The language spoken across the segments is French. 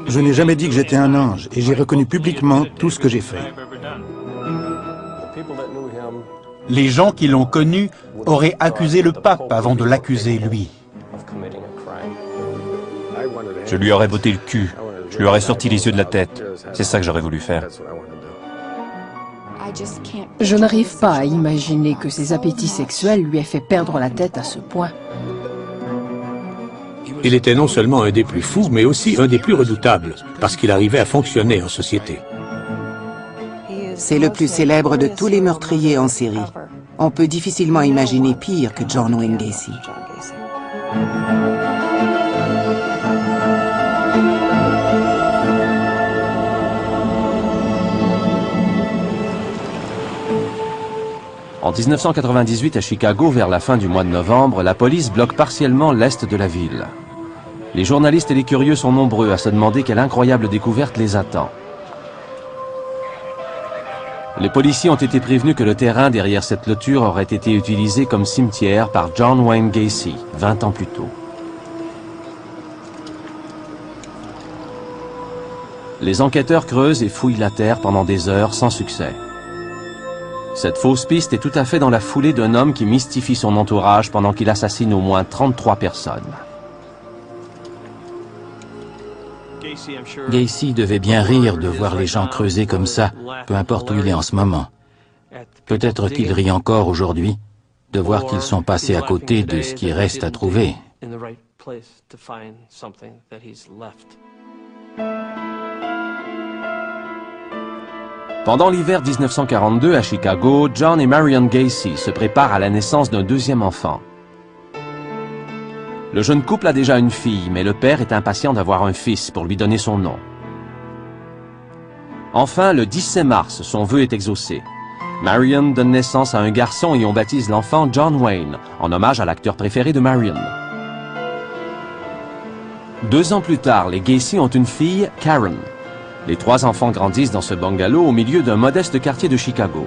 Je n'ai jamais dit que j'étais un ange et j'ai reconnu publiquement tout ce que j'ai fait. Les gens qui l'ont connu auraient accusé le pape avant de l'accuser lui. Je lui aurais botté le cul, je lui aurais sorti les yeux de la tête. C'est ça que j'aurais voulu faire. Je n'arrive pas à imaginer que ses appétits sexuels lui aient fait perdre la tête à ce point. Il était non seulement un des plus fous, mais aussi un des plus redoutables, parce qu'il arrivait à fonctionner en société. C'est le plus célèbre de tous les meurtriers en série. On peut difficilement imaginer pire que John Wayne Gacy. En 1998, à Chicago, vers la fin du mois de novembre, la police bloque partiellement l'est de la ville. Les journalistes et les curieux sont nombreux à se demander quelle incroyable découverte les attend. Les policiers ont été prévenus que le terrain derrière cette clôture aurait été utilisé comme cimetière par John Wayne Gacy, 20 ans plus tôt. Les enquêteurs creusent et fouillent la terre pendant des heures sans succès. Cette fausse piste est tout à fait dans la foulée d'un homme qui mystifie son entourage pendant qu'il assassine au moins 33 personnes. Gacy devait bien rire de voir les gens creuser comme ça, peu importe où il est en ce moment. Peut-être qu'il rit encore aujourd'hui, de voir qu'ils sont passés à côté de ce qui reste à trouver. Pendant l'hiver 1942 à Chicago, John et Marion Gacy se préparent à la naissance d'un deuxième enfant. Le jeune couple a déjà une fille, mais le père est impatient d'avoir un fils pour lui donner son nom. Enfin, le 17 mars, son vœu est exaucé. Marion donne naissance à un garçon et on baptise l'enfant John Wayne, en hommage à l'acteur préféré de Marion. 2 ans plus tard, les Gacy ont une fille, Karen. Les 3 enfants grandissent dans ce bungalow au milieu d'un modeste quartier de Chicago.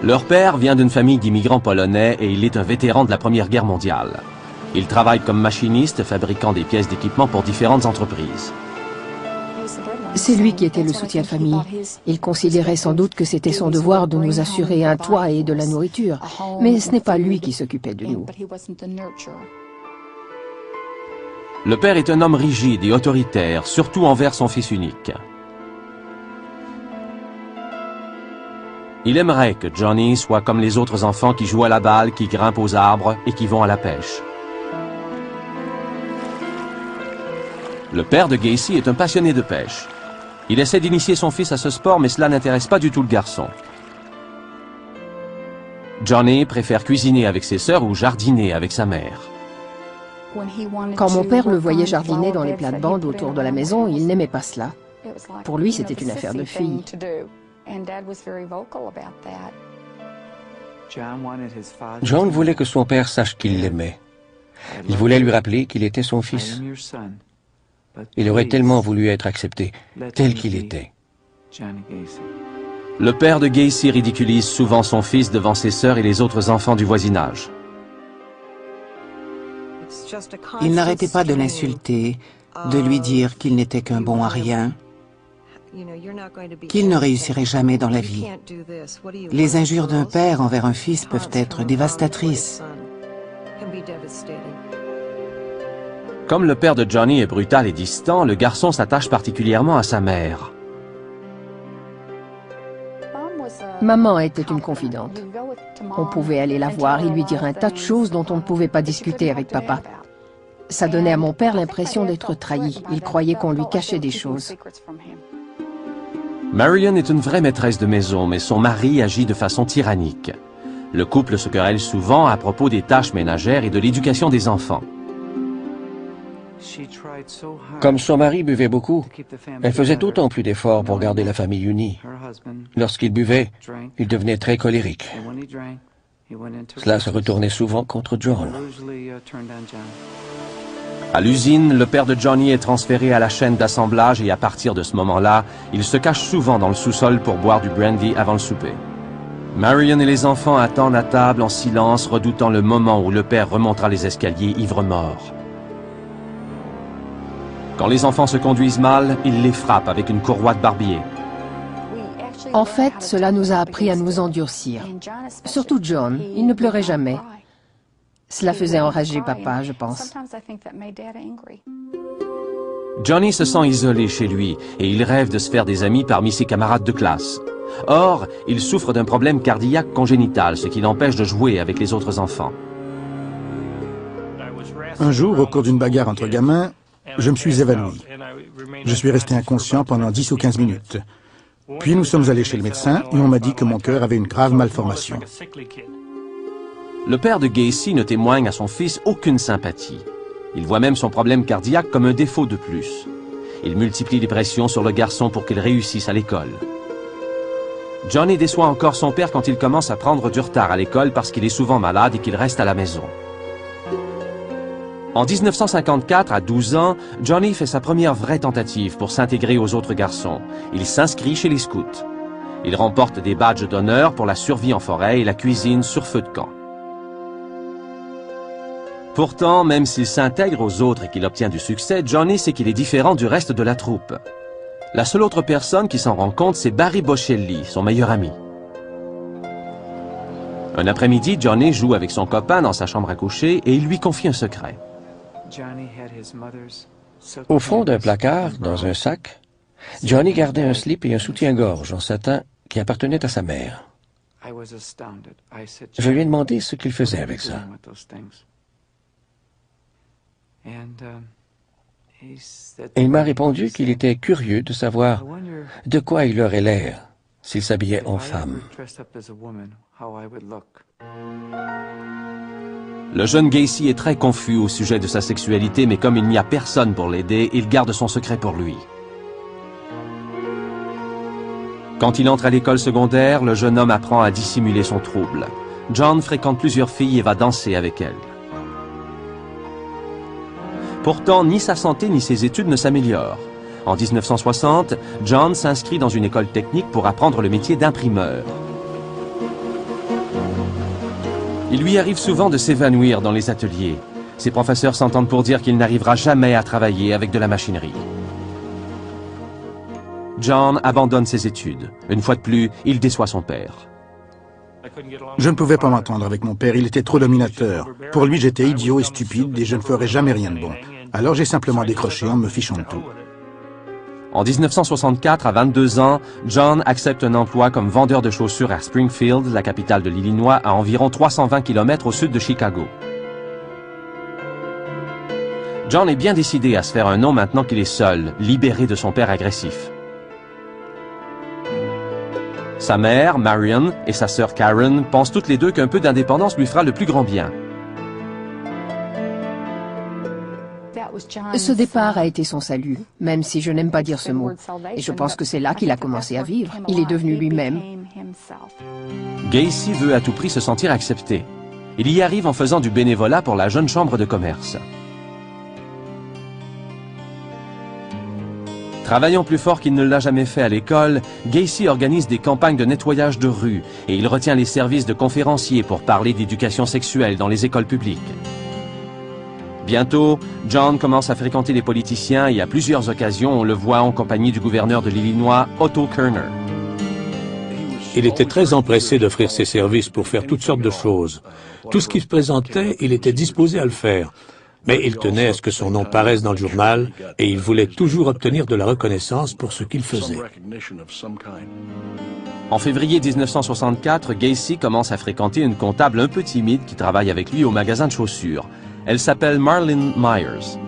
Leur père vient d'une famille d'immigrants polonais et il est un vétéran de la Première Guerre mondiale. Il travaille comme machiniste, fabriquant des pièces d'équipement pour différentes entreprises. C'est lui qui était le soutien de famille. Il considérait sans doute que c'était son devoir de nous assurer un toit et de la nourriture. Mais ce n'est pas lui qui s'occupait de nous. Le père est un homme rigide et autoritaire, surtout envers son fils unique. Il aimerait que Johnny soit comme les autres enfants qui jouent à la balle, qui grimpent aux arbres et qui vont à la pêche. Le père de Gacy est un passionné de pêche. Il essaie d'initier son fils à ce sport, mais cela n'intéresse pas du tout le garçon. Johnny préfère cuisiner avec ses sœurs ou jardiner avec sa mère. Quand mon père le voyait jardiner dans les plates-bandes autour de la maison, il n'aimait pas cela. Pour lui, c'était une affaire de fille. John voulait que son père sache qu'il l'aimait. Il voulait lui rappeler qu'il était son fils. Il aurait tellement voulu être accepté, tel qu'il était. Le père de Gacy ridiculise souvent son fils devant ses sœurs et les autres enfants du voisinage. Il n'arrêtait pas de l'insulter, de lui dire qu'il n'était qu'un bon à rien, qu'il ne réussirait jamais dans la vie. Les injures d'un père envers un fils peuvent être dévastatrices. Comme le père de Johnny est brutal et distant, le garçon s'attache particulièrement à sa mère. Maman était une confidente. On pouvait aller la voir et lui dire un tas de choses dont on ne pouvait pas discuter avec papa. Ça donnait à mon père l'impression d'être trahi. Il croyait qu'on lui cachait des choses. Marion est une vraie maîtresse de maison, mais son mari agit de façon tyrannique. Le couple se querelle souvent à propos des tâches ménagères et de l'éducation des enfants. Comme son mari buvait beaucoup, elle faisait d'autant plus d'efforts pour garder la famille unie. Lorsqu'il buvait, il devenait très colérique. Cela se retournait souvent contre John. À l'usine, le père de Johnny est transféré à la chaîne d'assemblage et à partir de ce moment-là, il se cache souvent dans le sous-sol pour boire du brandy avant le souper. Marion et les enfants attendent à table en silence, redoutant le moment où le père remontera les escaliers ivre-mort. Quand les enfants se conduisent mal, il les frappe avec une courroie de barbier. En fait, cela nous a appris à nous endurcir. Surtout John, il ne pleurait jamais. Cela faisait enrager papa, je pense. Johnny se sent isolé chez lui et il rêve de se faire des amis parmi ses camarades de classe. Or, il souffre d'un problème cardiaque congénital, ce qui l'empêche de jouer avec les autres enfants. Un jour, au cours d'une bagarre entre gamins, je me suis évanoui. Je suis resté inconscient pendant 10 ou 15 minutes. Puis nous sommes allés chez le médecin et on m'a dit que mon cœur avait une grave malformation. Le père de Gacy ne témoigne à son fils aucune sympathie. Il voit même son problème cardiaque comme un défaut de plus. Il multiplie les pressions sur le garçon pour qu'il réussisse à l'école. Johnny déçoit encore son père quand il commence à prendre du retard à l'école parce qu'il est souvent malade et qu'il reste à la maison. En 1954, à 12 ans, Johnny fait sa première vraie tentative pour s'intégrer aux autres garçons. Il s'inscrit chez les scouts. Il remporte des badges d'honneur pour la survie en forêt et la cuisine sur feu de camp. Pourtant, même s'il s'intègre aux autres et qu'il obtient du succès, Johnny sait qu'il est différent du reste de la troupe. La seule autre personne qui s'en rend compte, c'est Barry Boschelli, son meilleur ami. Un après-midi, Johnny joue avec son copain dans sa chambre à coucher et il lui confie un secret. Au fond d'un placard, dans un sac, Johnny gardait un slip et un soutien-gorge en satin qui appartenait à sa mère. Je lui ai demandé ce qu'il faisait avec ça. Et il m'a répondu qu'il était curieux de savoir de quoi il aurait l'air s'il s'habillait en femme. Le jeune Gacy est très confus au sujet de sa sexualité, mais comme il n'y a personne pour l'aider, il garde son secret pour lui. Quand il entre à l'école secondaire, le jeune homme apprend à dissimuler son trouble. John fréquente plusieurs filles et va danser avec elles. Pourtant, ni sa santé ni ses études ne s'améliorent. En 1960, John s'inscrit dans une école technique pour apprendre le métier d'imprimeur. Il lui arrive souvent de s'évanouir dans les ateliers. Ses professeurs s'entendent pour dire qu'il n'arrivera jamais à travailler avec de la machinerie. John abandonne ses études. Une fois de plus, il déçoit son père. Je ne pouvais pas m'entendre avec mon père, il était trop dominateur. Pour lui, j'étais idiot et stupide et je ne ferais jamais rien de bon. Alors j'ai simplement décroché en me fichant de tout. En 1964, à 22 ans, John accepte un emploi comme vendeur de chaussures à Springfield, la capitale de l'Illinois, à environ 320 km au sud de Chicago. John est bien décidé à se faire un nom maintenant qu'il est seul, libéré de son père agressif. Sa mère, Marion, et sa sœur Karen pensent toutes les deux qu'un peu d'indépendance lui fera le plus grand bien. Ce départ a été son salut, même si je n'aime pas dire ce mot. Et je pense que c'est là qu'il a commencé à vivre. Il est devenu lui-même. Gacy veut à tout prix se sentir accepté. Il y arrive en faisant du bénévolat pour la jeune chambre de commerce. Travaillant plus fort qu'il ne l'a jamais fait à l'école, Gacy organise des campagnes de nettoyage de rue et il retient les services de conférenciers pour parler d'éducation sexuelle dans les écoles publiques. Bientôt, John commence à fréquenter les politiciens et à plusieurs occasions on le voit en compagnie du gouverneur de l'Illinois, Otto Kerner. Il était très empressé d'offrir ses services pour faire toutes sortes de choses. Tout ce qui se présentait, il était disposé à le faire. Mais il tenait à ce que son nom paraisse dans le journal et il voulait toujours obtenir de la reconnaissance pour ce qu'il faisait. En février 1964, Gacy commence à fréquenter une comptable un peu timide qui travaille avec lui au magasin de chaussures. Elle s'appelle Marlene Myers.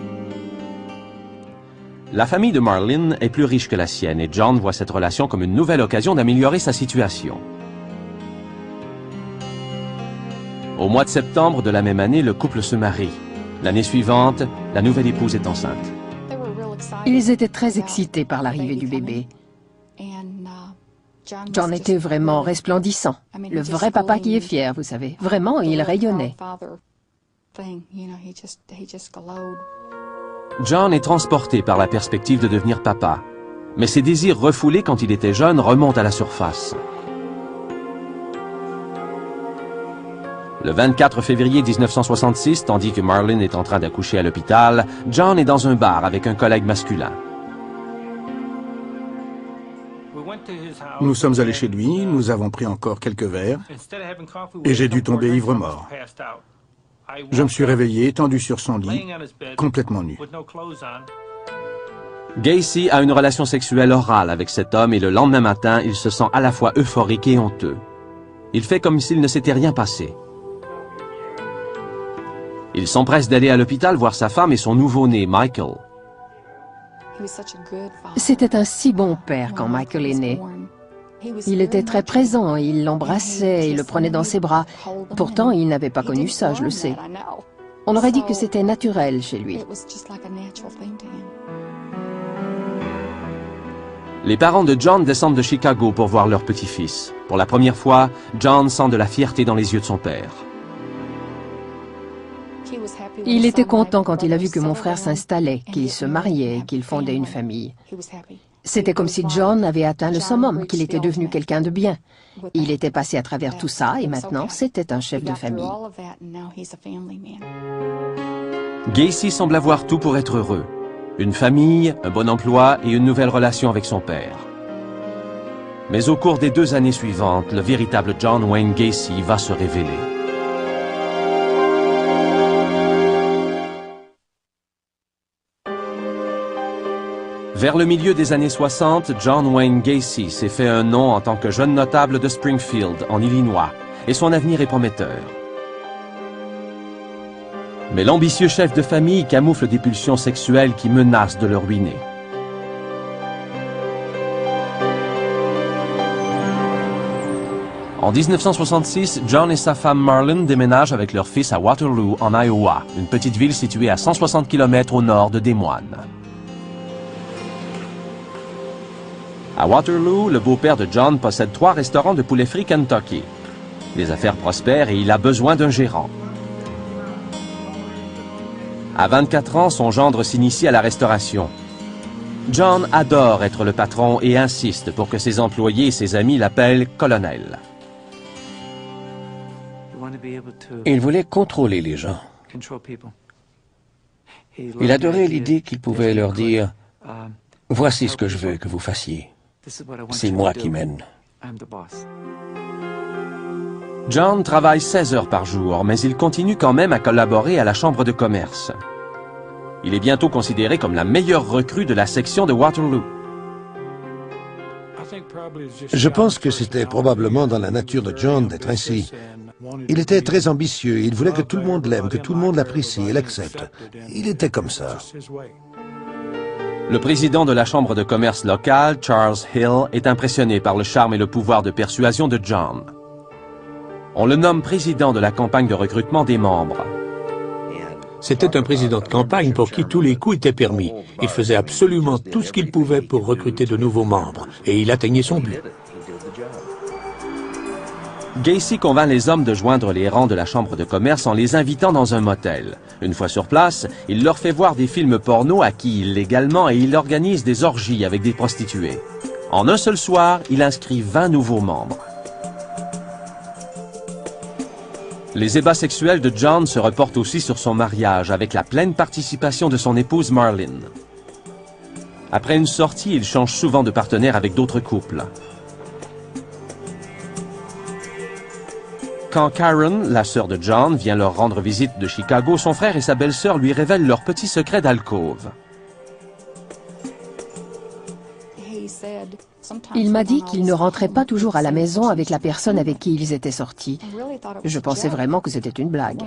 La famille de Marlene est plus riche que la sienne et John voit cette relation comme une nouvelle occasion d'améliorer sa situation. Au mois de septembre de la même année, le couple se marie. L'année suivante, la nouvelle épouse est enceinte. Ils étaient très excités par l'arrivée du bébé. John était vraiment resplendissant. Le vrai papa qui est fier, vous savez. Vraiment, il rayonnait. John est transporté par la perspective de devenir papa. Mais ses désirs refoulés quand il était jeune remontent à la surface. Le 24 février 1966, tandis que Marlene est en train d'accoucher à l'hôpital, John est dans un bar avec un collègue masculin. Nous sommes allés chez lui, nous avons pris encore quelques verres, et j'ai dû tomber ivre-mort. Je me suis réveillé, étendu sur son lit, complètement nu. Gacy a une relation sexuelle orale avec cet homme et le lendemain matin, il se sent à la fois euphorique et honteux. Il fait comme s'il ne s'était rien passé. Il s'empresse d'aller à l'hôpital voir sa femme et son nouveau-né, Michael. C'était un si bon père quand Michael est né. Il était très présent, il l'embrassait, il le prenait dans ses bras. Pourtant, il n'avait pas connu ça, je le sais. On aurait dit que c'était naturel chez lui. Les parents de John descendent de Chicago pour voir leur petit-fils. Pour la première fois, John sent de la fierté dans les yeux de son père. Il était content quand il a vu que mon frère s'installait, qu'il se mariait, qu'il fondait une famille. C'était comme si John avait atteint le summum, qu'il était devenu quelqu'un de bien. Il était passé à travers tout ça et maintenant c'était un chef de famille. Gacy semble avoir tout pour être heureux. Une famille, un bon emploi et une nouvelle relation avec son père. Mais au cours des 2 années suivantes, le véritable John Wayne Gacy va se révéler. Vers le milieu des années 60, John Wayne Gacy s'est fait un nom en tant que jeune notable de Springfield, en Illinois, et son avenir est prometteur. Mais l'ambitieux chef de famille camoufle des pulsions sexuelles qui menacent de le ruiner. En 1966, John et sa femme Marlene déménagent avec leur fils à Waterloo, en Iowa, une petite ville située à 160 km au nord de Des Moines. À Waterloo, le beau-père de John possède 3 restaurants de poulet frit Kentucky. Les affaires prospèrent et il a besoin d'un gérant. À 24 ans, son gendre s'initie à la restauration. John adore être le patron et insiste pour que ses employés et ses amis l'appellent colonel. Il voulait contrôler les gens. Il adorait l'idée qu'il pouvait leur dire « Voici ce que je veux que vous fassiez. C'est moi qui mène. » John travaille 16 heures par jour, mais il continue quand même à collaborer à la chambre de commerce. Il est bientôt considéré comme la meilleure recrue de la section de Waterloo. Je pense que c'était probablement dans la nature de John d'être ainsi. Il était très ambitieux, il voulait que tout le monde l'aime, que tout le monde l'apprécie et l'accepte. Il était comme ça. Le président de la chambre de commerce locale, Charles Hill, est impressionné par le charme et le pouvoir de persuasion de John. On le nomme président de la campagne de recrutement des membres. C'était un président de campagne pour qui tous les coups étaient permis. Il faisait absolument tout ce qu'il pouvait pour recruter de nouveaux membres, et il atteignait son but. Gacy convainc les hommes de joindre les rangs de la chambre de commerce en les invitant dans un motel. Une fois sur place, il leur fait voir des films porno acquis illégalement et il organise des orgies avec des prostituées. En un seul soir, il inscrit 20 nouveaux membres. Les ébats sexuels de John se reportent aussi sur son mariage, avec la pleine participation de son épouse Marlene. Après une sortie, il change souvent de partenaire avec d'autres couples. Quand Karen, la sœur de John, vient leur rendre visite de Chicago, son frère et sa belle-sœur lui révèlent leur petit secret d'alcôve. Il m'a dit qu'il ne rentrait pas toujours à la maison avec la personne avec qui ils étaient sortis. Je pensais vraiment que c'était une blague.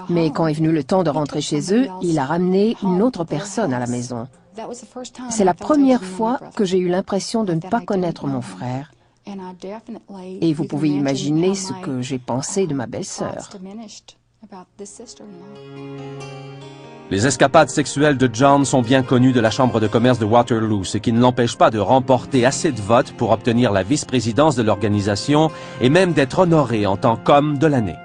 Mais quand est venu le temps de rentrer chez eux, il a ramené une autre personne à la maison. C'est la première fois que j'ai eu l'impression de ne pas connaître mon frère. Et vous pouvez imaginer ce que j'ai pensé de ma belle-sœur. Les escapades sexuelles de John sont bien connues de la chambre de commerce de Waterloo, ce qui ne l'empêche pas de remporter assez de votes pour obtenir la vice-présidence de l'organisation et même d'être honoré en tant qu'homme de l'année.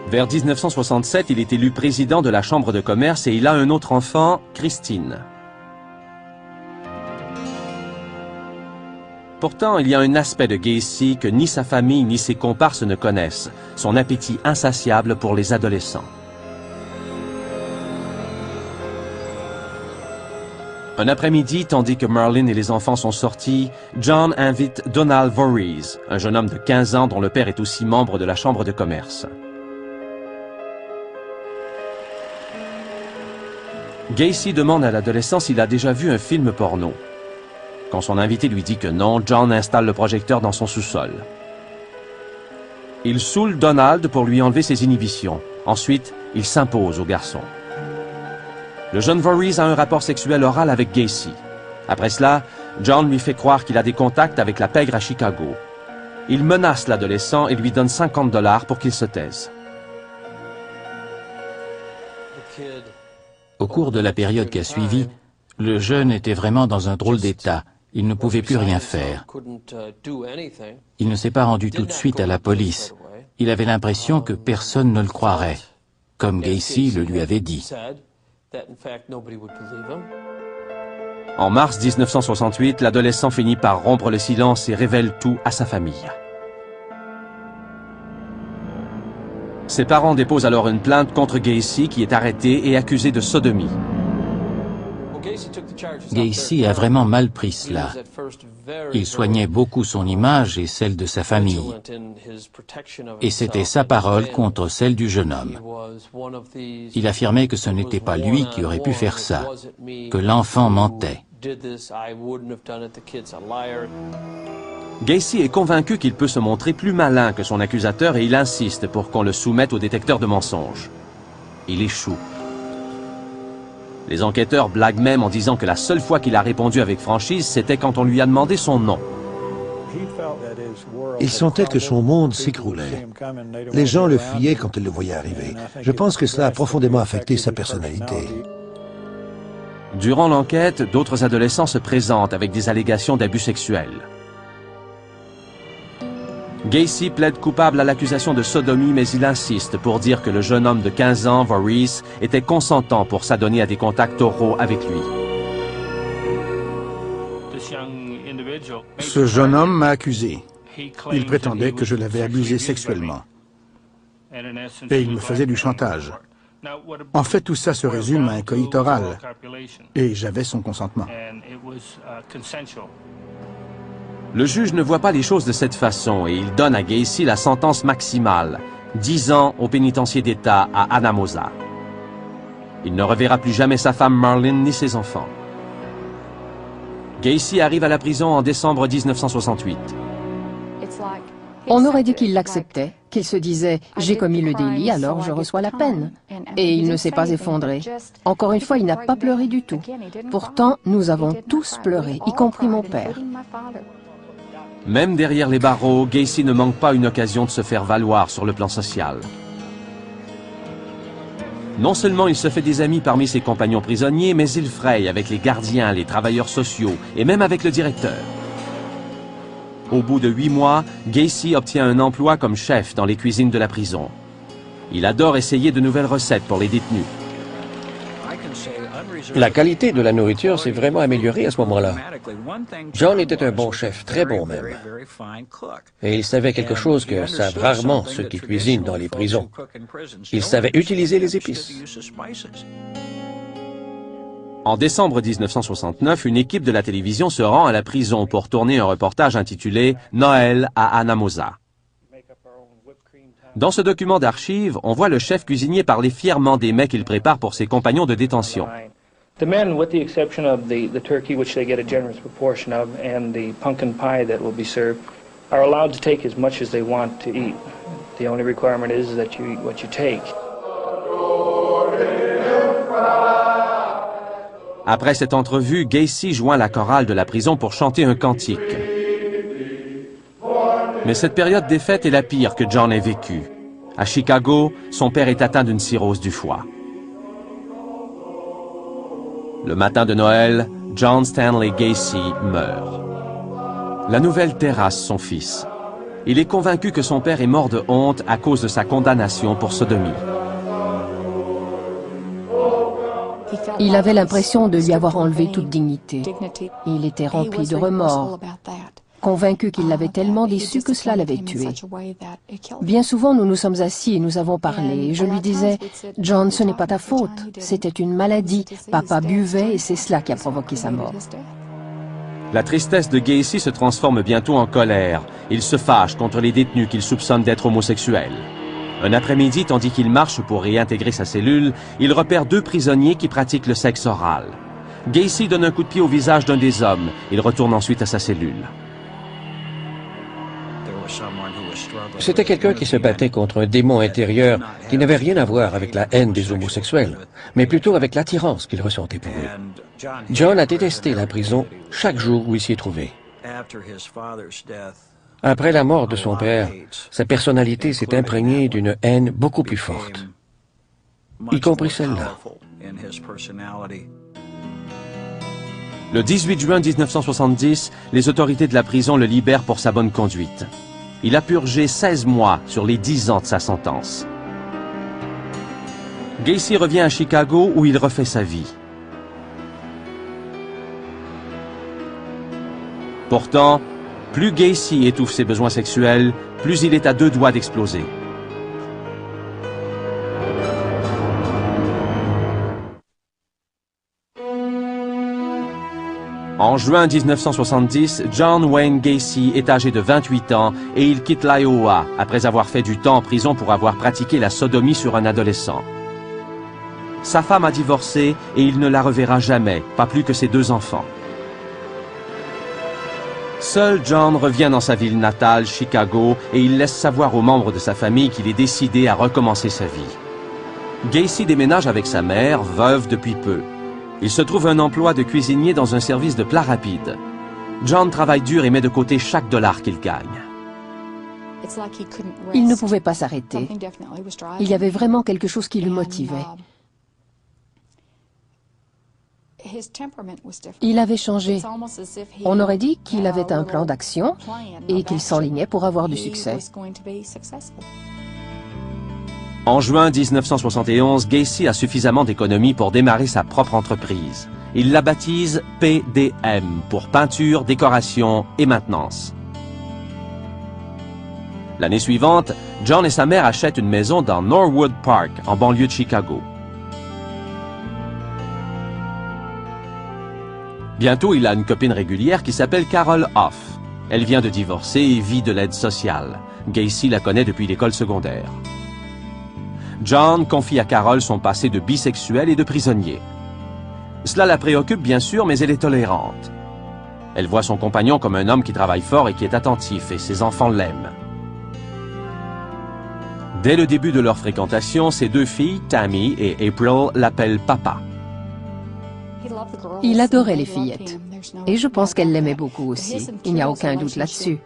Vers 1967, il est élu président de la chambre de commerce et il a un autre enfant, Christine. Pourtant, il y a un aspect de Gacy que ni sa famille ni ses comparses ne connaissent, son appétit insatiable pour les adolescents. Un après-midi, tandis que Marlene et les enfants sont sortis, John invite Donald Voorhees, un jeune homme de 15 ans dont le père est aussi membre de la chambre de commerce. Gacy demande à l'adolescent s'il a déjà vu un film porno. Quand son invité lui dit que non, John installe le projecteur dans son sous-sol. Il saoule Donald pour lui enlever ses inhibitions. Ensuite, il s'impose au garçon. Le jeune Voorhees a un rapport sexuel oral avec Gacy. Après cela, John lui fait croire qu'il a des contacts avec la pègre à Chicago. Il menace l'adolescent et lui donne 50 $ pour qu'il se taise. Au cours de la période qui a suivi, le jeune était vraiment dans un drôle d'état. Il ne pouvait plus rien faire. Il ne s'est pas rendu tout de suite à la police. Il avait l'impression que personne ne le croirait, comme Gacy le lui avait dit. En mars 1968, l'adolescent finit par rompre le silence et révèle tout à sa famille. Ses parents déposent alors une plainte contre Gacy qui est arrêté et accusé de sodomie. Gacy a vraiment mal pris cela. Il soignait beaucoup son image et celle de sa famille. Et c'était sa parole contre celle du jeune homme. Il affirmait que ce n'était pas lui qui aurait pu faire ça, que l'enfant mentait. Gacy est convaincu qu'il peut se montrer plus malin que son accusateur et il insiste pour qu'on le soumette au détecteur de mensonges. Il échoue. Les enquêteurs blaguent même en disant que la seule fois qu'il a répondu avec franchise, c'était quand on lui a demandé son nom. Il sentait que son monde s'écroulait. Les gens le fuyaient quand ils le voyaient arriver. Je pense que cela a profondément affecté sa personnalité. Durant l'enquête, d'autres adolescents se présentent avec des allégations d'abus sexuels. Gacy plaide coupable à l'accusation de sodomie, mais il insiste pour dire que le jeune homme de 15 ans, Voorhees, était consentant pour s'adonner à des contacts oraux avec lui. Ce jeune homme m'a accusé. Il prétendait que je l'avais abusé sexuellement. Et il me faisait du chantage. En fait, tout ça se résume à un coït oral. Et j'avais son consentement. Le juge ne voit pas les choses de cette façon et il donne à Gacy la sentence maximale, 10 ans au pénitencier d'État à Anamosa. Il ne reverra plus jamais sa femme Marlene ni ses enfants. Gacy arrive à la prison en décembre 1968. On aurait dit qu'il l'acceptait, qu'il se disait « j'ai commis le délit, alors je reçois la peine ». Et il ne s'est pas effondré. Encore une fois, il n'a pas pleuré du tout. Pourtant, nous avons tous pleuré, y compris mon père. Même derrière les barreaux, Gacy ne manque pas une occasion de se faire valoir sur le plan social. Non seulement il se fait des amis parmi ses compagnons prisonniers, mais il fraye avec les gardiens, les travailleurs sociaux et même avec le directeur. Au bout de 8 mois, Gacy obtient un emploi comme chef dans les cuisines de la prison. Il adore essayer de nouvelles recettes pour les détenus. La qualité de la nourriture s'est vraiment améliorée à ce moment-là. John était un bon chef, très bon même. Et il savait quelque chose que savent rarement ceux qui cuisinent dans les prisons. Il savait utiliser les épices. En décembre 1969, une équipe de la télévision se rend à la prison pour tourner un reportage intitulé « Noël à Anamosa ». Dans ce document d'archives, on voit le chef cuisinier parler fièrement des mets qu'il prépare pour ses compagnons de détention. The men, with the exception of the turkey, which they get a generous proportion of, and the pumpkin pie that will be served, are allowed to take as much as they want to eat. The only requirement is that you eat what you take. Après cette entrevue, Gacy joint la chorale de la prison pour chanter un cantique. Mais cette période des fêtes est la pire que John ait vécue. À Chicago, son père est atteint d'une cirrhose du foie. Le matin de Noël, John Stanley Gacy meurt. La nouvelle terrasse son fils. Il est convaincu que son père est mort de honte à cause de sa condamnation pour sodomie. Il avait l'impression de lui avoir enlevé toute dignité. Il était rempli de remords. convaincu qu'il l'avait tellement déçu que cela l'avait tué. Bien souvent, nous nous sommes assis et nous avons parlé, et je lui disais, « John, ce n'est pas ta faute, c'était une maladie, papa buvait et c'est cela qui a provoqué sa mort. » La tristesse de Gacy se transforme bientôt en colère. Il se fâche contre les détenus qu'il soupçonne d'être homosexuels. Un après-midi, tandis qu'il marche pour réintégrer sa cellule, il repère 2 prisonniers qui pratiquent le sexe oral. Gacy donne un coup de pied au visage d'un des hommes. Il retourne ensuite à sa cellule. C'était quelqu'un qui se battait contre un démon intérieur qui n'avait rien à voir avec la haine des homosexuels, mais plutôt avec l'attirance qu'il ressentait pour eux. John a détesté la prison chaque jour où il s'y est trouvé. Après la mort de son père, sa personnalité s'est imprégnée d'une haine beaucoup plus forte, y compris celle-là. Le 18 juin 1970, les autorités de la prison le libèrent pour sa bonne conduite. Il a purgé 16 mois sur les 10 ans de sa sentence. Gacy revient à Chicago où il refait sa vie. Pourtant, plus Gacy étouffe ses besoins sexuels, plus il est à 2 doigts d'exploser. En juin 1970, John Wayne Gacy est âgé de 28 ans et il quitte l'Iowa après avoir fait du temps en prison pour avoir pratiqué la sodomie sur un adolescent. Sa femme a divorcé et il ne la reverra jamais, pas plus que ses 2 enfants. Seul John revient dans sa ville natale, Chicago, et il laisse savoir aux membres de sa famille qu'il est décidé à recommencer sa vie. Gacy déménage avec sa mère, veuve depuis peu. Il se trouve un emploi de cuisinier dans un service de plats rapides. John travaille dur et met de côté chaque dollar qu'il gagne. Il ne pouvait pas s'arrêter. Il y avait vraiment quelque chose qui le motivait. Il avait changé. On aurait dit qu'il avait un plan d'action et qu'il s'enlignait pour avoir du succès. En juin 1971, Gacy a suffisamment d'économies pour démarrer sa propre entreprise. Il la baptise PDM pour peinture, décoration et maintenance. L'année suivante, John et sa mère achètent une maison dans Norwood Park, en banlieue de Chicago. Bientôt, il a une copine régulière qui s'appelle Carol Hoff. Elle vient de divorcer et vit de l'aide sociale. Gacy la connaît depuis l'école secondaire. John confie à Carol son passé de bisexuel et de prisonnier. Cela la préoccupe bien sûr, mais elle est tolérante. Elle voit son compagnon comme un homme qui travaille fort et qui est attentif, et ses enfants l'aiment. Dès le début de leur fréquentation, ses 2 filles, Tammy et April, l'appellent papa. Il adorait les fillettes. Et je pense qu'elle l'aimait beaucoup aussi. Il n'y a aucun doute là-dessus.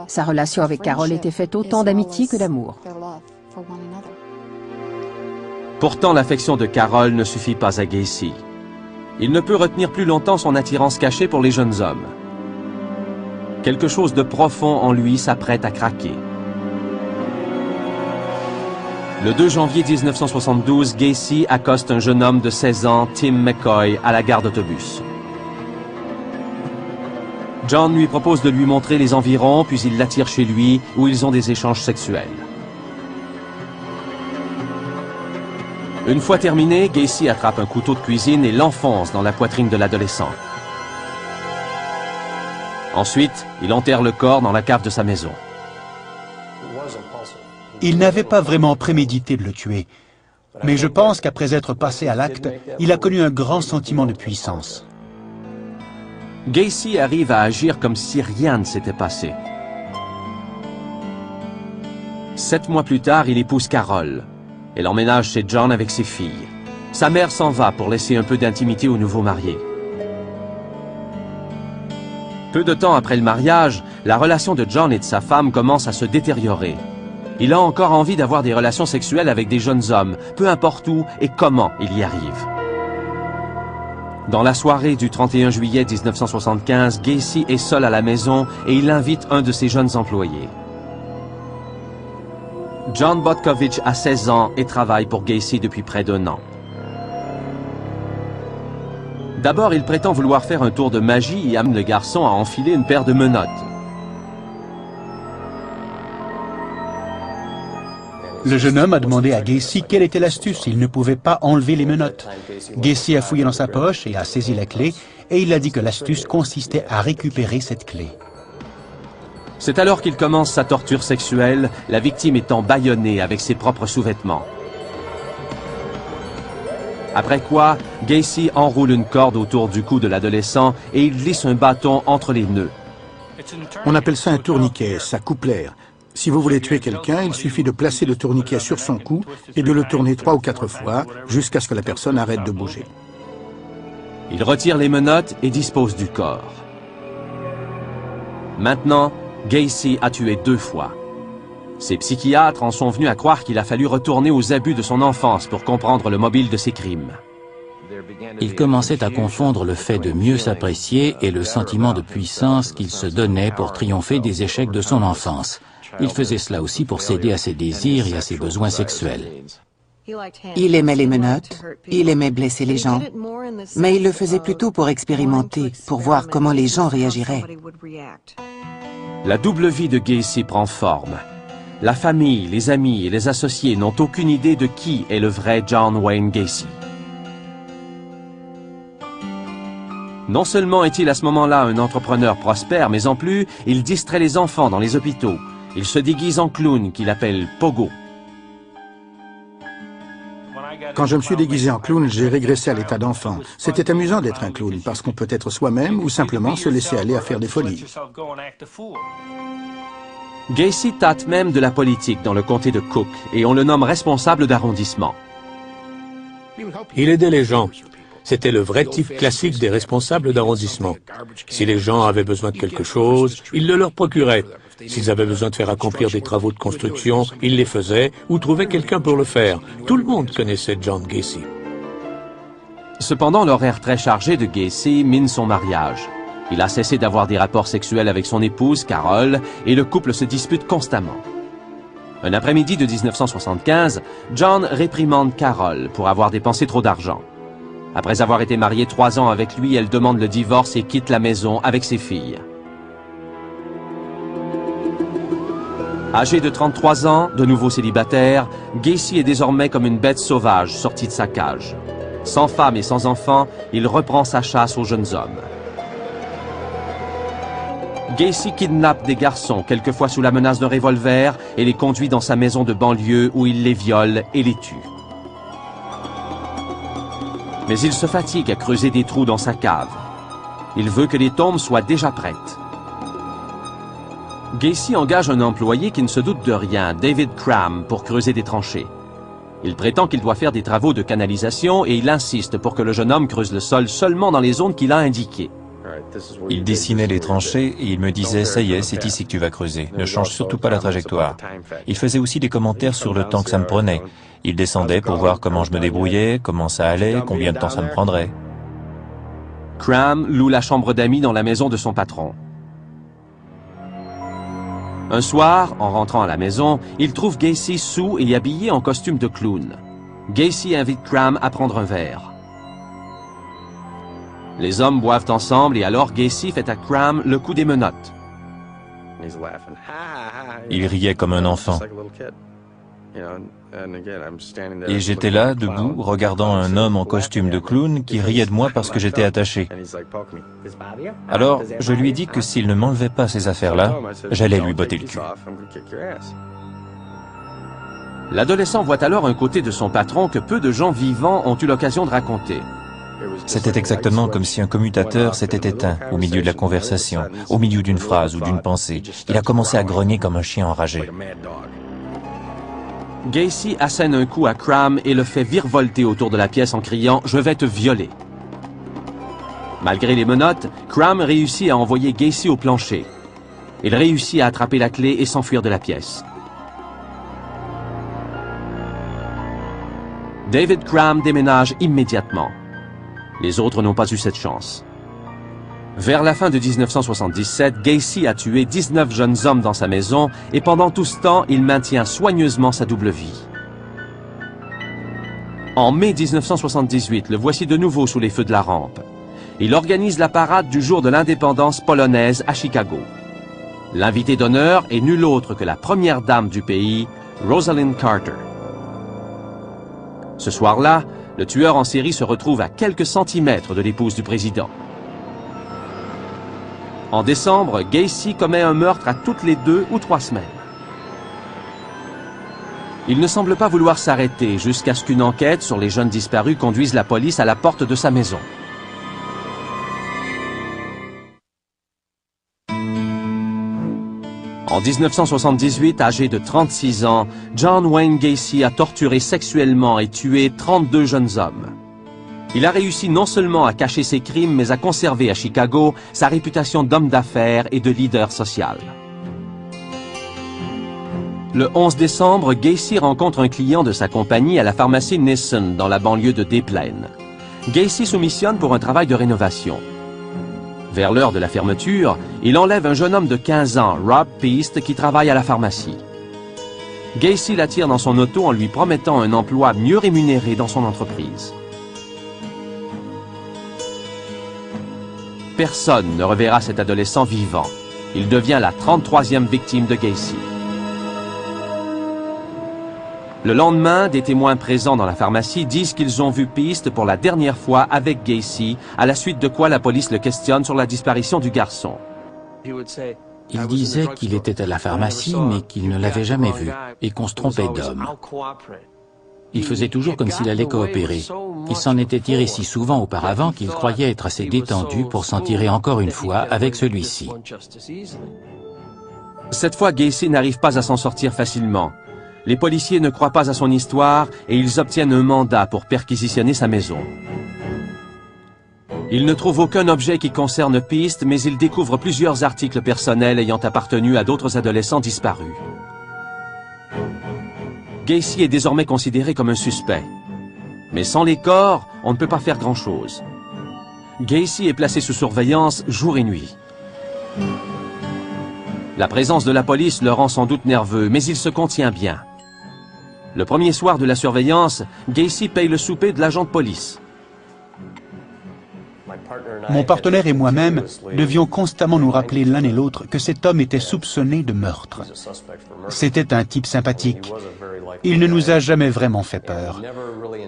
Sa relation avec Carol était faite autant d'amitié que d'amour. Pourtant, l'affection de Carol ne suffit pas à Gacy. Il ne peut retenir plus longtemps son attirance cachée pour les jeunes hommes. Quelque chose de profond en lui s'apprête à craquer. Le 2 janvier 1972, Gacy accoste un jeune homme de 16 ans, Tim McCoy, à la gare d'autobus. John lui propose de lui montrer les environs, puis il l'attire chez lui, où ils ont des échanges sexuels. Une fois terminé, Gacy attrape un couteau de cuisine et l'enfonce dans la poitrine de l'adolescent. Ensuite, il enterre le corps dans la cave de sa maison. Il n'avait pas vraiment prémédité de le tuer, mais je pense qu'après être passé à l'acte, il a connu un grand sentiment de puissance. Gacy arrive à agir comme si rien ne s'était passé. 7 mois plus tard, il épouse Carol. Elle emménage chez John avec ses filles. Sa mère s'en va pour laisser un peu d'intimité au nouveau marié. Peu de temps après le mariage, la relation de John et de sa femme commence à se détériorer. Il a encore envie d'avoir des relations sexuelles avec des jeunes hommes, peu importe où et comment il y arrive. Dans la soirée du 31 juillet 1975, Gacy est seul à la maison et il invite un de ses jeunes employés. John Botkovich a 16 ans et travaille pour Gacy depuis près d'1 an. D'abord, il prétend vouloir faire un tour de magie et amène le garçon à enfiler une paire de menottes. Le jeune homme a demandé à Gacy quelle était l'astuce. Il ne pouvait pas enlever les menottes. Gacy a fouillé dans sa poche et a saisi la clé, et il a dit que l'astuce consistait à récupérer cette clé. C'est alors qu'il commence sa torture sexuelle, la victime étant bâillonnée avec ses propres sous-vêtements. Après quoi, Gacy enroule une corde autour du cou de l'adolescent et il glisse un bâton entre les nœuds. On appelle ça un tourniquet, ça coupe l'air. Si vous voulez tuer quelqu'un, il suffit de placer le tourniquet sur son cou et de le tourner 3 ou 4 fois jusqu'à ce que la personne arrête de bouger. Il retire les menottes et dispose du corps. Maintenant, Gacy a tué 2 fois. Ses psychiatres en sont venus à croire qu'il a fallu retourner aux abus de son enfance pour comprendre le mobile de ses crimes. Il commençait à confondre le fait de mieux s'apprécier et le sentiment de puissance qu'il se donnait pour triompher des échecs de son enfance. Il faisait cela aussi pour céder à ses désirs et à ses besoins sexuels. Il aimait les menottes, il aimait blesser les gens, mais il le faisait plutôt pour expérimenter, pour voir comment les gens réagiraient. La double vie de Gacy prend forme. La famille, les amis et les associés n'ont aucune idée de qui est le vrai John Wayne Gacy. Non seulement est-il à ce moment-là un entrepreneur prospère, mais en plus, il distrait les enfants dans les hôpitaux. Il se déguise en clown qu'il appelle Pogo. Quand je me suis déguisé en clown, j'ai régressé à l'état d'enfant. C'était amusant d'être un clown, parce qu'on peut être soi-même ou simplement se laisser aller à faire des folies. Gacy tâte même de la politique dans le comté de Cook, et on le nomme responsable d'arrondissement. Il aidait les gens. C'était le vrai type classique des responsables d'arrondissement. Si les gens avaient besoin de quelque chose, il le leur procurait. S'ils avaient besoin de faire accomplir des travaux de construction, il les faisait ou trouvait quelqu'un pour le faire. Tout le monde connaissait John Gacy. Cependant, l'horaire très chargé de Gacy mine son mariage. Il a cessé d'avoir des rapports sexuels avec son épouse, Carol, et le couple se dispute constamment. Un après-midi de 1975, John réprimande Carol pour avoir dépensé trop d'argent. Après avoir été mariée 3 ans avec lui, elle demande le divorce et quitte la maison avec ses filles. Âgé de 33 ans, de nouveau célibataire, Gacy est désormais comme une bête sauvage sortie de sa cage. Sans femme et sans enfant, il reprend sa chasse aux jeunes hommes. Gacy kidnappe des garçons, quelquefois sous la menace d'un revolver, et les conduit dans sa maison de banlieue où il les viole et les tue. Mais il se fatigue à creuser des trous dans sa cave. Il veut que les tombes soient déjà prêtes. Gacy engage un employé qui ne se doute de rien, David Cram, pour creuser des tranchées. Il prétend qu'il doit faire des travaux de canalisation et il insiste pour que le jeune homme creuse le sol seulement dans les zones qu'il a indiquées. Il dessinait les tranchées et il me disait « Ça y est, c'est ici que tu vas creuser. Ne change surtout pas la trajectoire. » Il faisait aussi des commentaires sur le temps que ça me prenait. Il descendait pour voir comment je me débrouillais, comment ça allait, combien de temps ça me prendrait. Cram loue la chambre d'amis dans la maison de son patron. Un soir, en rentrant à la maison, il trouve Gacy saoul et habillé en costume de clown. Gacy invite Cram à prendre un verre. Les hommes boivent ensemble et alors Gacy fait à Cram le coup des menottes. Il riait comme un enfant. Et j'étais là, debout, regardant un homme en costume de clown qui riait de moi parce que j'étais attaché. Alors, je lui ai dit que s'il ne m'enlevait pas ces affaires-là, j'allais lui botter le cul. L'adolescent voit alors un côté de son patron que peu de gens vivants ont eu l'occasion de raconter. C'était exactement comme si un commutateur s'était éteint au milieu de la conversation, au milieu d'une phrase ou d'une pensée. Il a commencé à grogner comme un chien enragé. Gacy assène un coup à Cram et le fait virevolter autour de la pièce en criant « Je vais te violer ». Malgré les menottes, Cram réussit à envoyer Gacy au plancher. Il réussit à attraper la clé et s'enfuir de la pièce. David Cram déménage immédiatement. Les autres n'ont pas eu cette chance. Vers la fin de 1977, Gacy a tué 19 jeunes hommes dans sa maison et pendant tout ce temps, il maintient soigneusement sa double vie. En mai 1978, le voici de nouveau sous les feux de la rampe. Il organise la parade du jour de l'indépendance polonaise à Chicago. L'invité d'honneur est nul autre que la première dame du pays, Rosalind Carter. Ce soir-là, le tueur en série se retrouve à quelques centimètres de l'épouse du président. En décembre, Gacy commet un meurtre à toutes les 2 ou 3 semaines. Il ne semble pas vouloir s'arrêter jusqu'à ce qu'une enquête sur les jeunes disparus conduise la police à la porte de sa maison. En 1978, âgé de 36 ans, John Wayne Gacy a torturé sexuellement et tué 32 jeunes hommes. Il a réussi non seulement à cacher ses crimes, mais à conserver à Chicago sa réputation d'homme d'affaires et de leader social. Le 11 décembre, Gacy rencontre un client de sa compagnie à la pharmacie Nissan dans la banlieue de Des Plaines. Gacy soumissionne pour un travail de rénovation. Vers l'heure de la fermeture, il enlève un jeune homme de 15 ans, Rob Peast, qui travaille à la pharmacie. Gacy l'attire dans son auto en lui promettant un emploi mieux rémunéré dans son entreprise. Personne ne reverra cet adolescent vivant. Il devient la 33e victime de Gacy. Le lendemain, des témoins présents dans la pharmacie disent qu'ils ont vu Peast pour la dernière fois avec Gacy, à la suite de quoi la police le questionne sur la disparition du garçon. Il disait qu'il était à la pharmacie, mais qu'il ne l'avait jamais vu, et qu'on se trompait d'homme. Il faisait toujours comme s'il allait coopérer. Il s'en était tiré si souvent auparavant qu'il croyait être assez détendu pour s'en tirer encore une fois avec celui-ci. Cette fois, Gacy n'arrive pas à s'en sortir facilement. Les policiers ne croient pas à son histoire et ils obtiennent un mandat pour perquisitionner sa maison. Ils ne trouvent aucun objet qui concerne Peast, mais ils découvrent plusieurs articles personnels ayant appartenu à d'autres adolescents disparus. Gacy est désormais considéré comme un suspect. Mais sans les corps, on ne peut pas faire grand-chose. Gacy est placé sous surveillance jour et nuit. La présence de la police le rend sans doute nerveux, mais il se contient bien. Le premier soir de la surveillance, Gacy paye le souper de l'agent de police. Mon partenaire et moi-même devions constamment nous rappeler l'un et l'autre que cet homme était soupçonné de meurtre. C'était un type sympathique. Il ne nous a jamais vraiment fait peur.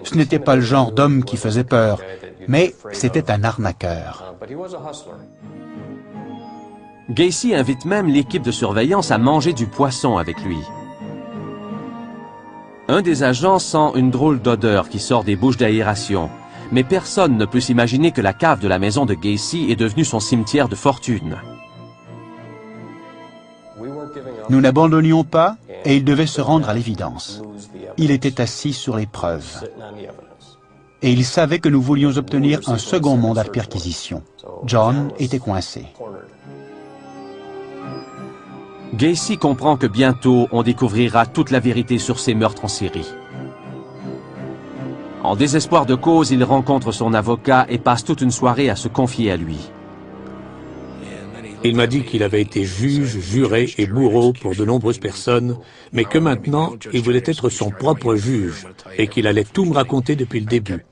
Ce n'était pas le genre d'homme qui faisait peur, mais c'était un arnaqueur. Gacy invite même l'équipe de surveillance à manger du poisson avec lui. Un des agents sent une drôle d'odeur qui sort des bouches d'aération, mais personne ne peut s'imaginer que la cave de la maison de Gacy est devenue son cimetière de fortune. Nous n'abandonnions pas et il devait se rendre à l'évidence. Il était assis sur les preuves. Et il savait que nous voulions obtenir un second mandat de perquisition. John était coincé. Gacy comprend que bientôt on découvrira toute la vérité sur ces meurtres en série. En désespoir de cause, il rencontre son avocat et passe toute une soirée à se confier à lui. Il m'a dit qu'il avait été juge, juré et bourreau pour de nombreuses personnes, mais que maintenant, il voulait être son propre juge et qu'il allait tout me raconter depuis le début.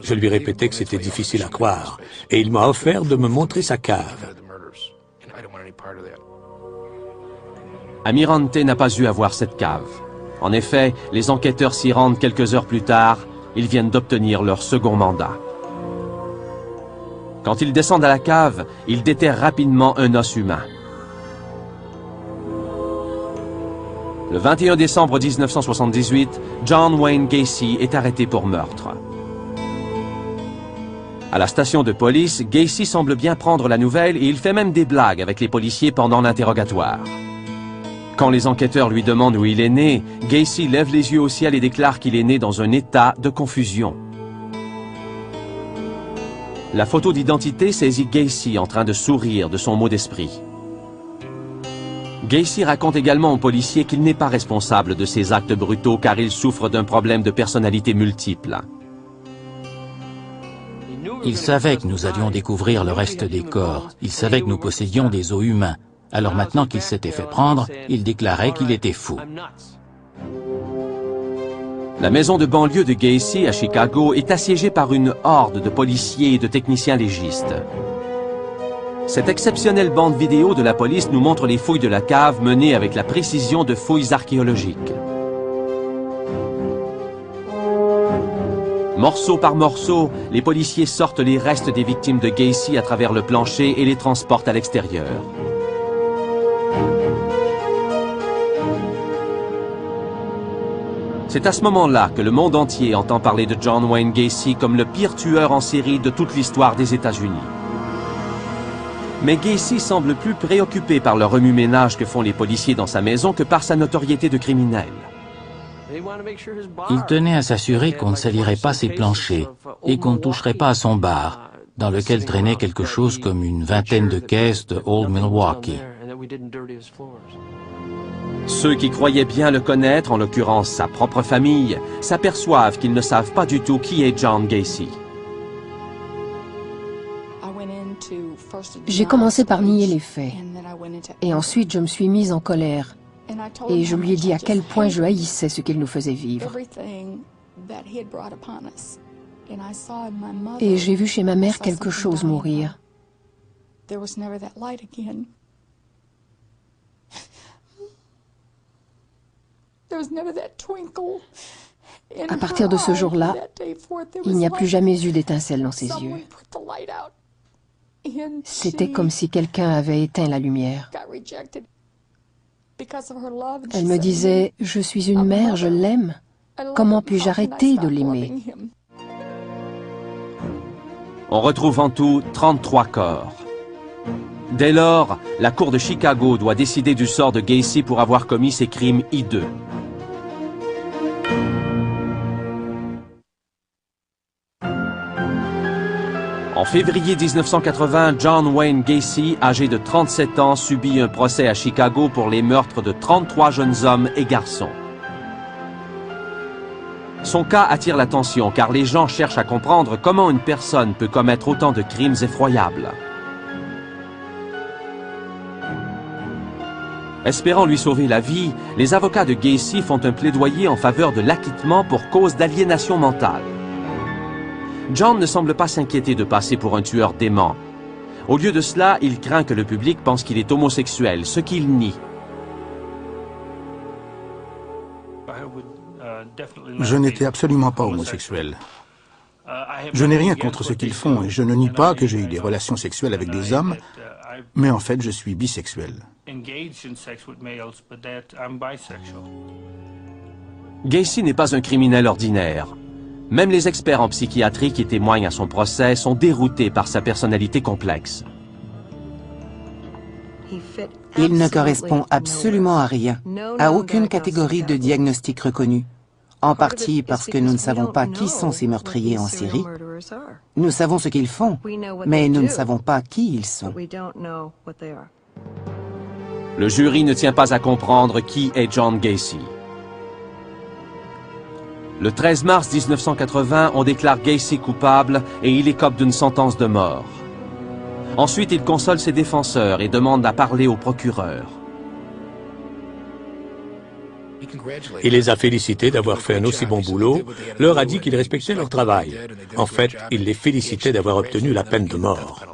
Je lui répétais que c'était difficile à croire et il m'a offert de me montrer sa cave. Amirante n'a pas eu à voir cette cave. En effet, les enquêteurs s'y rendent quelques heures plus tard. Ils viennent d'obtenir leur second mandat. Quand ils descendent à la cave, ils déterrent rapidement un os humain. Le 21 décembre 1978, John Wayne Gacy est arrêté pour meurtre. À la station de police, Gacy semble bien prendre la nouvelle et il fait même des blagues avec les policiers pendant l'interrogatoire. Quand les enquêteurs lui demandent où il est né, Gacy lève les yeux au ciel et déclare qu'il est né dans un état de confusion. La photo d'identité saisit Gacy en train de sourire de son mot d'esprit. Gacy raconte également aux policiers qu'il n'est pas responsable de ses actes brutaux car il souffre d'un problème de personnalité multiple. Il savait que nous allions découvrir le reste des corps. Il savait que nous possédions des os humains. Alors maintenant qu'il s'était fait prendre, il déclarait qu'il était fou. La maison de banlieue de Gacy à Chicago est assiégée par une horde de policiers et de techniciens légistes. Cette exceptionnelle bande vidéo de la police nous montre les fouilles de la cave menées avec la précision de fouilles archéologiques. Morceau par morceau, les policiers sortent les restes des victimes de Gacy à travers le plancher et les transportent à l'extérieur. C'est à ce moment-là que le monde entier entend parler de John Wayne Gacy comme le pire tueur en série de toute l'histoire des États-Unis. Mais Gacy semble plus préoccupé par le remue-ménage que font les policiers dans sa maison que par sa notoriété de criminel. Il tenait à s'assurer qu'on ne salirait pas ses planchers et qu'on ne toucherait pas à son bar, dans lequel traînait quelque chose comme une vingtaine de caisses de Old Milwaukee. Ceux qui croyaient bien le connaître, en l'occurrence sa propre famille, s'aperçoivent qu'ils ne savent pas du tout qui est John Gacy. J'ai commencé par nier les faits. Et ensuite, je me suis mise en colère. Et je lui ai dit à quel point je haïssais ce qu'il nous faisait vivre. Et j'ai vu chez ma mère quelque chose mourir. À partir de ce jour-là, il n'y a plus jamais eu d'étincelle dans ses yeux. C'était comme si quelqu'un avait éteint la lumière. Elle me disait, « Je suis une mère, je l'aime. Comment puis-je arrêter de l'aimer ?» On retrouve en tout 33 corps. Dès lors, la cour de Chicago doit décider du sort de Gacy pour avoir commis ces crimes hideux. En février 1980, John Wayne Gacy, âgé de 37 ans, subit un procès à Chicago pour les meurtres de 33 jeunes hommes et garçons. Son cas attire l'attention car les gens cherchent à comprendre comment une personne peut commettre autant de crimes effroyables. Espérant lui sauver la vie, les avocats de Gacy font un plaidoyer en faveur de l'acquittement pour cause d'aliénation mentale. John ne semble pas s'inquiéter de passer pour un tueur dément. Au lieu de cela, il craint que le public pense qu'il est homosexuel, ce qu'il nie. Je n'étais absolument pas homosexuel. Je n'ai rien contre ce qu'ils font et je ne nie pas que j'ai eu des relations sexuelles avec des hommes, mais en fait je suis bisexuel. Gacy n'est pas un criminel ordinaire. Même les experts en psychiatrie qui témoignent à son procès sont déroutés par sa personnalité complexe. Il ne correspond absolument à rien, à aucune catégorie de diagnostic reconnue. En partie parce que nous ne savons pas qui sont ces meurtriers en série. Nous savons ce qu'ils font, mais nous ne savons pas qui ils sont. Le jury ne tient pas à comprendre qui est John Gacy. Le 13 mars 1980, on déclare Gacy coupable et il écope d'une sentence de mort. Ensuite, il console ses défenseurs et demande à parler au procureur. Il les a félicités d'avoir fait un aussi bon boulot, leur a dit qu'il respectait leur travail. En fait, il les félicitait d'avoir obtenu la peine de mort.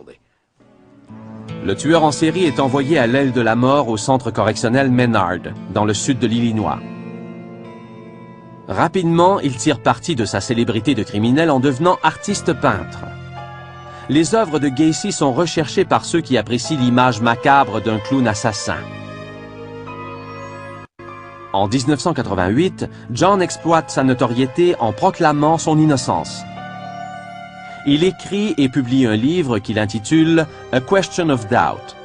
Le tueur en série est envoyé à l'aile de la mort au centre correctionnel Menard, dans le sud de l'Illinois. Rapidement, il tire parti de sa célébrité de criminel en devenant artiste peintre. Les œuvres de Gacy sont recherchées par ceux qui apprécient l'image macabre d'un clown assassin. En 1988, John exploite sa notoriété en proclamant son innocence. Il écrit et publie un livre qu'il intitule « A Question of Doubt ».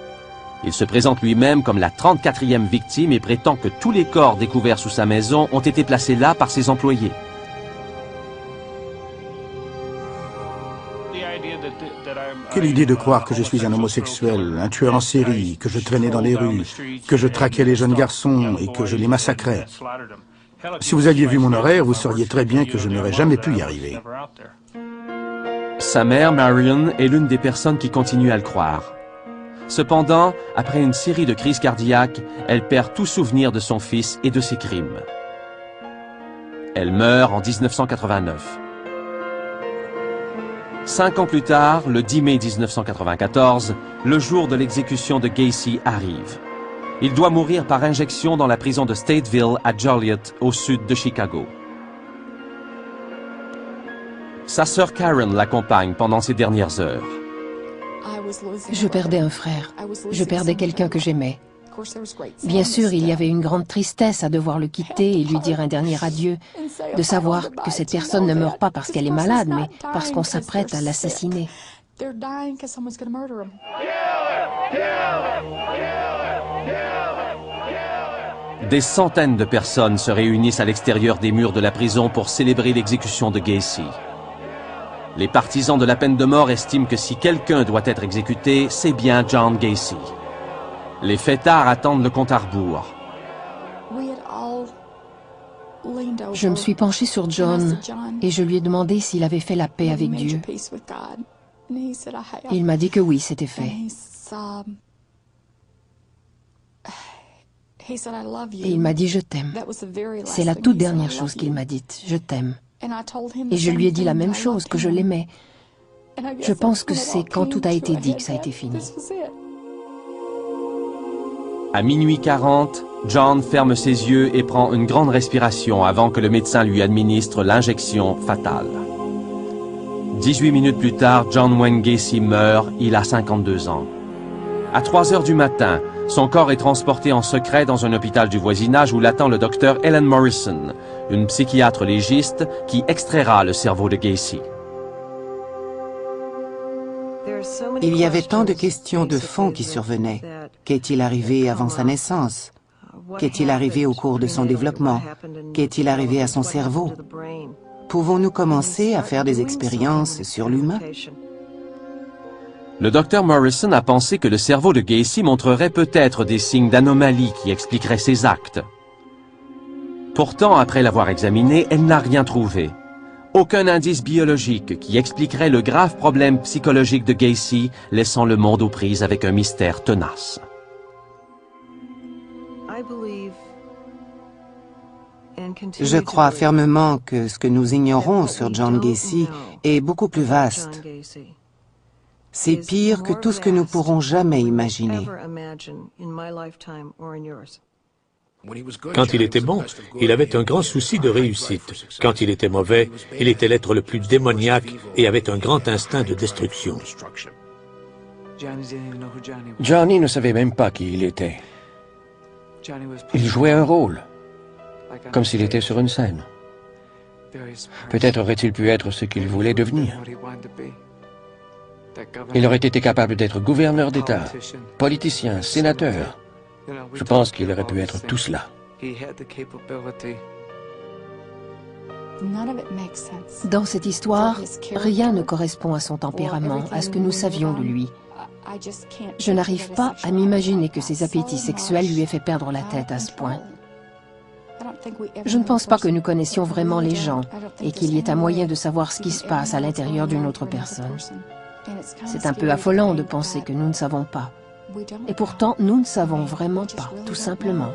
Il se présente lui-même comme la 34e victime et prétend que tous les corps découverts sous sa maison ont été placés là par ses employés. Quelle idée de croire que je suis un homosexuel, un tueur en série, que je traînais dans les rues, que je traquais les jeunes garçons et que je les massacrais. Si vous aviez vu mon horaire, vous sauriez très bien que je n'aurais jamais pu y arriver. Sa mère, Marion, est l'une des personnes qui continuent à le croire. Cependant, après une série de crises cardiaques, elle perd tout souvenir de son fils et de ses crimes. Elle meurt en 1989. 5 ans plus tard, le 10 mai 1994, le jour de l'exécution de Gacy arrive. Il doit mourir par injection dans la prison de Stateville à Joliet, au sud de Chicago. Sa sœur Karen l'accompagne pendant ces dernières heures. Je perdais un frère. Je perdais quelqu'un que j'aimais. Bien sûr, il y avait une grande tristesse à devoir le quitter et lui dire un dernier adieu, de savoir que cette personne ne meurt pas parce qu'elle est malade, mais parce qu'on s'apprête à l'assassiner. Des centaines de personnes se réunissent à l'extérieur des murs de la prison pour célébrer l'exécution de Gacy. Les partisans de la peine de mort estiment que si quelqu'un doit être exécuté, c'est bien John Gacy. Les fêtards attendent le compte à rebours. Je me suis penchée sur John et je lui ai demandé s'il avait fait la paix avec Dieu. Il m'a dit que oui, c'était fait. Et il m'a dit « je t'aime ». C'est la toute dernière chose qu'il m'a dite, « je t'aime ». Et je lui ai dit la même chose, que je l'aimais. Je pense que c'est quand tout a été dit que ça a été fini. À minuit 40, John ferme ses yeux et prend une grande respiration avant que le médecin lui administre l'injection fatale. 18 minutes plus tard, John Wayne Gacy meurt, il a 52 ans. À 3 heures du matin, son corps est transporté en secret dans un hôpital du voisinage où l'attend le docteur Ellen Morrison, une psychiatre légiste qui extraira le cerveau de Gacy. Il y avait tant de questions de fond qui survenaient. Qu'est-il arrivé avant sa naissance? Qu'est-il arrivé au cours de son développement? Qu'est-il arrivé à son cerveau? Pouvons-nous commencer à faire des expériences sur l'humain? Le docteur Morrison a pensé que le cerveau de Gacy montrerait peut-être des signes d'anomalie qui expliqueraient ses actes. Pourtant, après l'avoir examiné, elle n'a rien trouvé. Aucun indice biologique qui expliquerait le grave problème psychologique de Gacy, laissant le monde aux prises avec un mystère tenace. Je crois fermement que ce que nous ignorons sur John Gacy est beaucoup plus vaste. C'est pire que tout ce que nous pourrons jamais imaginer. Quand il était bon, il avait un grand souci de réussite. Quand il était mauvais, il était l'être le plus démoniaque et avait un grand instinct de destruction. Johnny ne savait même pas qui il était. Il jouait un rôle, comme s'il était sur une scène. Peut-être aurait-il pu être ce qu'il voulait devenir. Il aurait été capable d'être gouverneur d'État, politicien, sénateur. Je pense qu'il aurait pu être tout cela. Dans cette histoire, rien ne correspond à son tempérament, à ce que nous savions de lui. Je n'arrive pas à m'imaginer que ses appétits sexuels lui aient fait perdre la tête à ce point. Je ne pense pas que nous connaissions vraiment les gens et qu'il y ait un moyen de savoir ce qui se passe à l'intérieur d'une autre personne. C'est un peu affolant de penser que nous ne savons pas. Et pourtant, nous ne savons vraiment pas, tout simplement.